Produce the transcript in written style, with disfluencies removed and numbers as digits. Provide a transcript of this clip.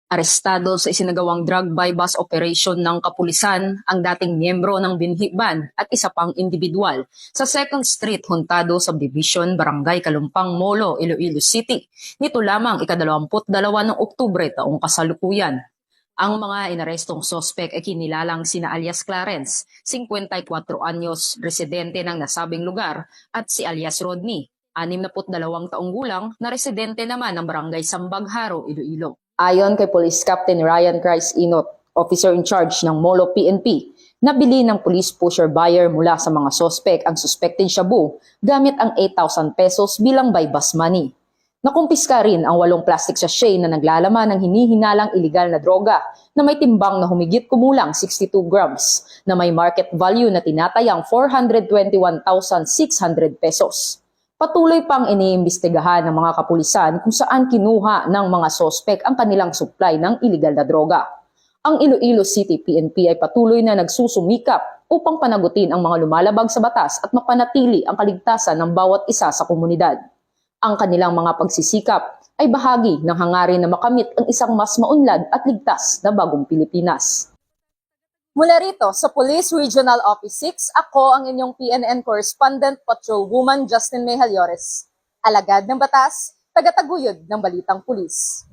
Arestado sa isinagawang drug by bus operation ng kapulisan ang dating miyembro ng Binhi Band at isa pang individual sa 2nd Street Juntado Subdivision, Barangay Kalumpang, Molo, Iloilo City. Nito lamang ika-22 ng Oktubre taong kasalukuyan. Ang mga inarestong sospek ay kinilalang sina alias Clarence, 54 anyos, residente ng nasabing lugar, at si alias Rodney, 62 taong gulang, na residente naman ng Barangay Sambagharo, Iloilo. Ayon kay Police Captain Ryan Christ Inot, officer in charge ng Molo PNP, nabili ng police pusher buyer mula sa mga sospek ang suspected shabu gamit ang 8,000 pesos bilang buy bus money. Nakumpiska rin ang 8 plastic sachet na naglalaman ng hinihinalang iligal na droga na may timbang na humigit kumulang 62 grams na may market value na tinatayang 421,600 pesos. Patuloy pang iniimbestigahan ng mga kapulisan kung saan kinuha ng mga sospek ang kanilang supply ng iligal na droga. Ang Iloilo City PNP ay patuloy na nagsusumikap upang panagutin ang mga lumalabag sa batas at mapanatili ang kaligtasan ng bawat isa sa komunidad. Ang kanilang mga pagsisikap ay bahagi ng hangarin na makamit ang isang mas maunlad at ligtas na bagong Pilipinas. Mula rito sa Police Regional Office 6, ako ang inyong PNN Correspondent Patrolwoman Justin Mejaliores. Alagad ng batas, tagataguyod ng balitang pulis.